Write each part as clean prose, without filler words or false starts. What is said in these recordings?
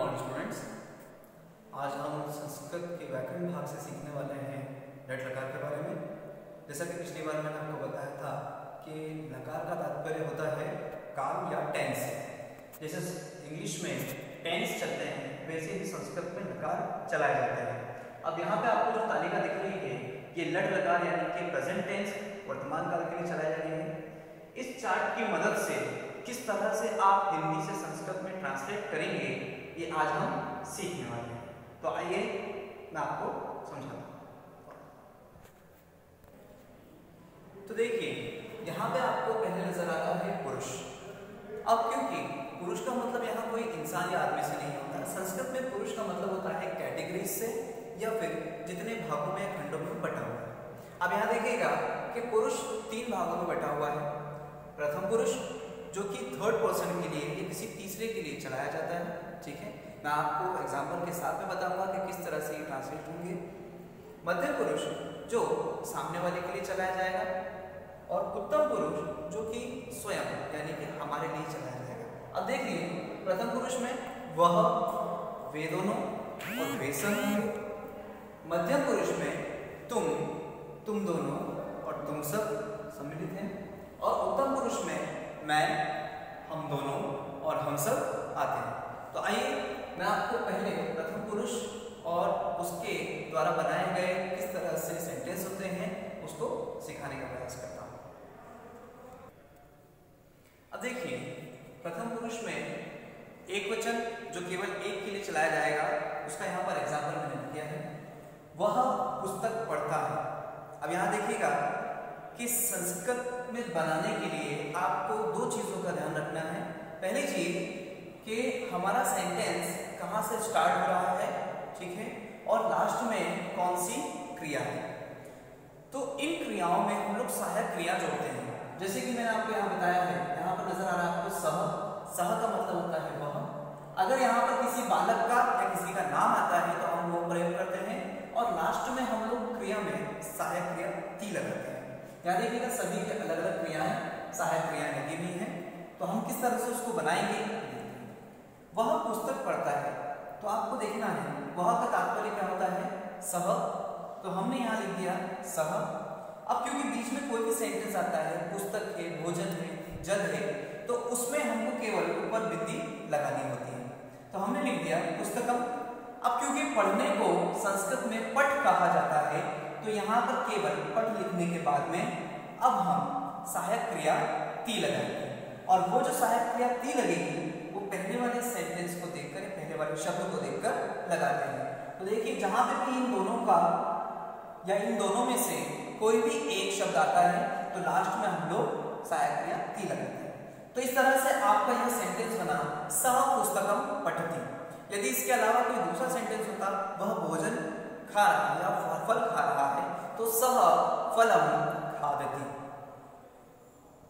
Morning students. आज हम संस्कृत के व्याकरण भाग से सीखने वाले हैं लट लकार के बारे में। जैसा कि पिछली बार मैंने आपको बताया था कि लकार का तात्पर्य होता है काल या टेंस। जैसे इंग्लिश में टेंस चलते हैं वैसे ही संस्कृत में लकार चलाए जाते हैं। अब यहाँ पे आपको जो तालिका दिख रही है ये लट लकार यानी कि प्रेजेंट टेंस वर्तमान काल के लिए चलाई जा रही है। इस चार्ट की मदद से किस तरह से आप हिंदी से संस्कृत में ट्रांसलेट करेंगे ये आज हम सीखने वाले हैं। तो आइए मैं आपको समझाता हूँ। तो देखिए यहाँ पे आपको पहले नजर आ रहा है पुरुष। अब क्योंकि पुरुष का मतलब यहाँ कोई इंसान या आदमी से नहीं होता, संस्कृत में पुरुष का मतलब होता है कैटेगरीज से या फिर जितने भागों में खंडों में बटा हुआ है। अब यहाँ देखिएगा कि पुरुष 3 भागों में बटा हुआ है। प्रथम पुरुष जो कि थर्ड पर्सन के लिए या किसी तीसरे के लिए चलाया जाता है, ठीक है। मैं आपको एग्जांपल के साथ में बताऊंगा कि किस तरह से ये ट्रांसलेट होंगे। मध्यम पुरुष जो सामने वाले के लिए चलाया जाएगा और उत्तम पुरुष जो कि स्वयं यानी कि हमारे लिए चलाया जाएगा। अब देखिए प्रथम पुरुष में वह, वे दोनों और वे सब होंगे। मध्यम पुरुष में तुम दोनों और तुम सब सम्मिलित हैं और उत्तम पुरुष में मैं, हम दोनों और हम सब आते हैं। तो आइए मैं आपको पहले प्रथम पुरुष और उसके द्वारा बनाए गए किस तरह से सेंटेंस होते हैं उसको सिखाने का प्रयास करता हूं। अब देखिए प्रथम पुरुष में एक वचन जो केवल एक के लिए चलाया जाएगा उसका यहाँ पर एग्जाम्पल मैंने दिया है। वह पुस्तक पढ़ता है। अब यहाँ देखिएगा कि संस्कृत में बनाने के लिए आपको 2 चीजों का ध्यान रखना है। पहली चीज कि हमारा सेंटेंस कहाँ से स्टार्ट हो रहा है, ठीक है, और लास्ट में कौन सी क्रिया है। तो इन क्रियाओं में हम लोग सहायक क्रिया जोड़ते हैं। जैसे कि मैंने आपको यहाँ बताया है, यहाँ पर नजर आ रहा है आपको सह। सह का मतलब होता है वह। अगर यहाँ पर किसी बालक का या किसी का नाम आता है तो हम वो प्रयोग करते हैं और लास्ट में हम लोग क्रिया में सहायक क्रिया ती लगाते हैं। यहाँ देखिएगा सभी के अलग अलग क्रियाएं सहायक क्रियाएं लगी हुई हैं। तो हम किस तरह से उसको बनाएंगे। वह पुस्तक पढ़ता है तो आपको देखना है वह का तात्पर्य क्या होता है, सह। तो हमने यहाँ लिख दिया सह। अब क्योंकि बीच में कोई भी सेंटेंस आता है, पुस्तक है, भोजन है, जल है, तो उसमें हमको केवल ऊपर बिंदी लगानी होती है। तो हमने लिख दिया पुस्तकम। अब क्योंकि पढ़ने को संस्कृत में पठ कहा जाता है तो यहाँ पर केवल पठ लिखने के बाद में अब हम सहायक क्रिया ती लगाएंगे और वो जो सहायक क्रिया ती लगेगी वो पहले वाले सेंटेंस को देखकर, पहले वाले शब्द को देखकर लगाते हैं। तो देखिए जहां पे भी इन दोनों का या इन दोनों में से कोई भी एक शब्द आता है तो लास्ट में हम लोग सहायक क्रिया ती लगाते हैं। तो इस तरह से आपका यह सेंटेंस बना सह पुस्तकम पठति। यदि इसके अलावा कोई दूसरा सेंटेंस होता, वह भोजन खा रहा है या फल खा रहा है तो सह फलम खादति।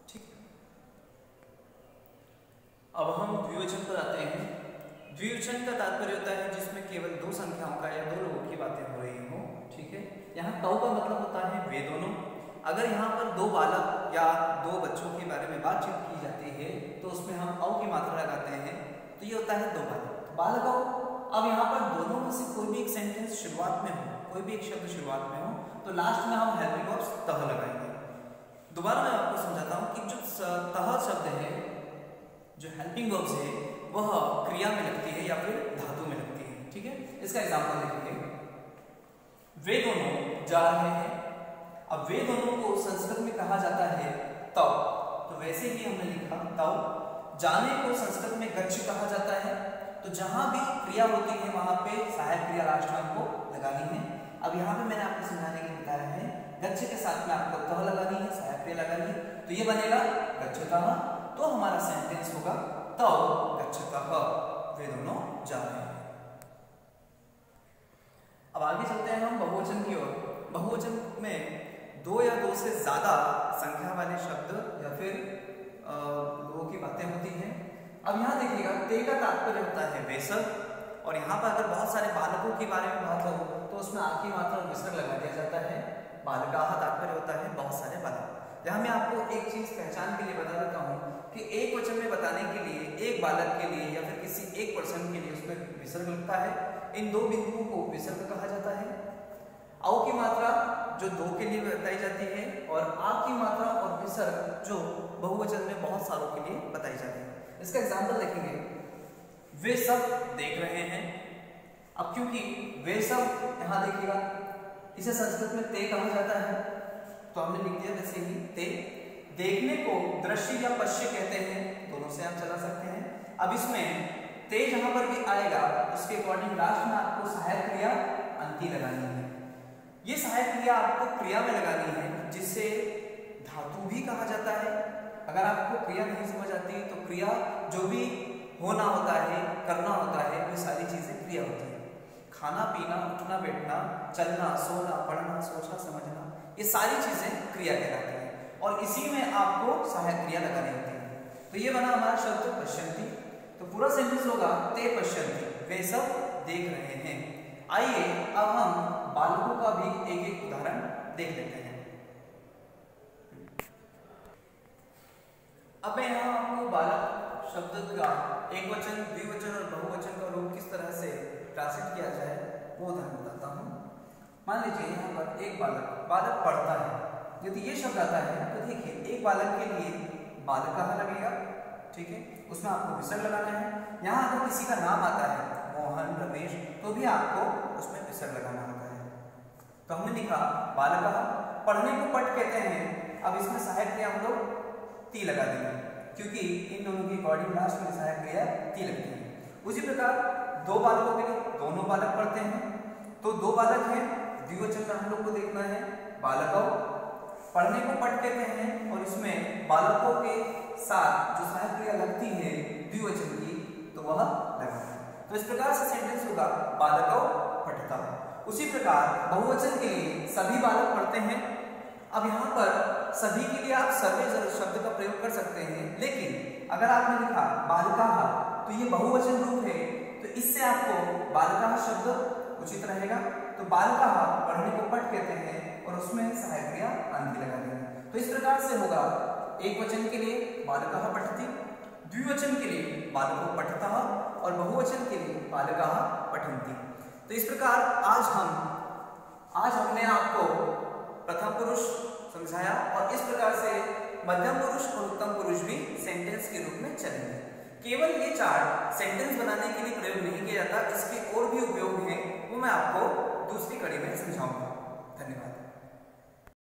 ठीक। अब हम द्विवचन पर आते हैं। द्विवचन का तात्पर्य होता है जिसमें केवल 2 संख्याओं का या 2 लोगों की बातें हो रही हो, ठीक है। यहाँ तौ का मतलब होता है वे दोनों। अगर यहाँ पर 2 बालक या 2 बच्चों के बारे में बातचीत की जाती है तो उसमें हम औ की मात्रा लगाते हैं तो ये होता है 2 बालक, बालक। अब यहाँ पर दोनों में से कोई भी एक सेंटेंस शुरुआत में हो, कोई भी एक शब्द शुरुआत में हो तो लास्ट में हम हेल्पिंग वर्ब्स तह लगाएंगे। दोबारा मैं आपको समझाता हूँ कि जो तह शब्द है, जो हेल्पिंग वर्ब्स है, वह क्रिया में लगती है या फिर धातु में लगती है, ठीक है। इसका एग्जांपल देखेंगे। वे दोनों जा रहे हैं। अब वे दोनों को संस्कृत में कहा जाता है तव, तो वैसे ही हमने लिखा तव। जाने को संस्कृत में गच्छ कहा जाता है। तो जहां भी क्रिया होती है वहां पे सहायक क्रिया लास्ट में हमको लगानी है। अब यहाँ पे मैंने आपको समझाने के लिए बताया है गच्छ के साथ में आपको तह लगानी है, सहायक क्रिया लगानी है, तो ये बनेगा गच्छतः। तो हमारा सेंटेंस होगा तव गच्छतः, वे दोनों जा रहे हैं। अब आगे चलते हैं हम बहुवचन की ओर। बहुवचन में 2 या 2 से ज्यादा संख्या वाले शब्द या फिर लोगों की बातें होती हैं। अब यहाँ देखिएगा ते का तात्पर्य होता है वे सब और यहाँ पर अगर बहुत सारे बालकों के बारे में बात हो तो उसमें आ की मात्रा और विसर्ग लगा दिया जाता है। बालकाः तात्पर्य होता है बहुत सारे बालक। यहाँ मैं आपको एक चीज पहचान के लिए बता देता हूँ कि एक वचन में बताने के लिए एक बालक के लिए या फिर किसी एक पर्सन के लिए उसमें विसर्ग लगता है। इन दो बिंदुओं को विसर्ग कहा जाता है। औ की मात्रा जो दो के लिए बताई जाती है और आ की मात्रा और विसर्ग जो बहुवचन में बहुत सारों के लिए बताई जाती है। इसका एग्जाम्पल देखेंगे, वे सब देख रहे हैं। अब क्योंकि वे सब यहां देखिएगा, इसे संस्कृत में ते कहा जाता है, तो हमने लिख दिया वैसे ही ते। देखने को दृश्य या पश्य कहते हैं, दोनों से आप चला सकते हैं। अब इसमें ते जहां पर भी आएगा उसके अकॉर्डिंग लास्ट में आपको सहायक क्रिया अंति लगानी है। ये सहायक क्रिया आपको क्रिया में लगानी है, जिससे धातु भी कहा जाता है। अगर आपको क्रिया नहीं समझ आती तो क्रिया जो भी होना होता है, करना होता है, वो सारी चीजें क्रिया होती है। खाना पीना, उठना बैठना, चलना सोना, पढ़ना सोचना समझना, ये सारी चीजें क्रिया कहलाती है और इसी में आपको सहायक क्रिया लगानी होती है। तो ये बना हमारा शब्द पश्यन्ति। तो पूरा सेंटेंस होगा ते पश्यन्ति, वे सब देख रहे हैं। आइए अब हम बालकों का भी एक एक उदाहरण देख लेते हैं। अब मैं यहाँ आपको बालक शब्द का एक वचन, द्विवचन और बहुवचन का रूप किस तरह से ट्रांसलेट किया जाए वो उदाहरण बताता हूँ। मान लीजिए यहाँ पर एक बालक पढ़ता है। यदि ये शब्द आता है तो देखिए एक बालक के लिए बालकः लगेगा, ठीक है, उसमें आपको विसर्ग लगाना है। यहाँ अगर किसी का नाम आता है मोहन, रमेश, तो भी आपको उसमें विसर्ग लगाना होता है। तो हमने लिखा बालकः, पढ़ने को पठ कहते हैं। अब इसमें सहायक क्रिया हम लोग ती लगा देंगे, क्योंकि इन दोनों की अकॉर्डिंग लास्ट में सहायक क्रिया ती लगती है। उसी प्रकार दो बालकों के लिए दोनों बालक पढ़ते हैं, तो दो बालक हैं, द्विवचन में हम लोग को देखना है बालकौ। पढ़ने को पठ कहते हैं और इसमें बालकों के साथ जो सहायक क्रिया लगती है द्विवचन की, तो वह लगा है। तो इस प्रकार से सेंटेंस होगा बालकौ पठता है। उसी प्रकार बहुवचन के लिए सभी बालक पढ़ते हैं। अब यहाँ पर सभी के लिए आप सर्वे शब्द का प्रयोग कर सकते हैं, लेकिन अगर आपने लिखा बालकाः तो ये बहुवचन रूप है, तो इससे आपको बालकाः शब्द उचित रहेगा। तो बालकाः पढ़ने को पठ कहते हैं और उसमें सहायक क्रिया अंति लगा देंगे। तो इस प्रकार से होगा एक वचन के लिए बालकाः पठति, द्विवचन के लिए बालको पठतः और बहुवचन के लिए बालकाः पठन्ति। तो इस प्रकार आज हमने आपको प्रथम पुरुष समझाया और इस प्रकार से मध्यम पुरुष और उत्तम पुरुष भी सेंटेंस के रूप में चलेंगे। केवल ये चार सेंटेंस बनाने के लिए प्रयोग नहीं किया जाता, इसके और भी उपयोग हैं, वो मैं आपको दूसरी कड़ी में समझाऊंगा। धन्यवाद।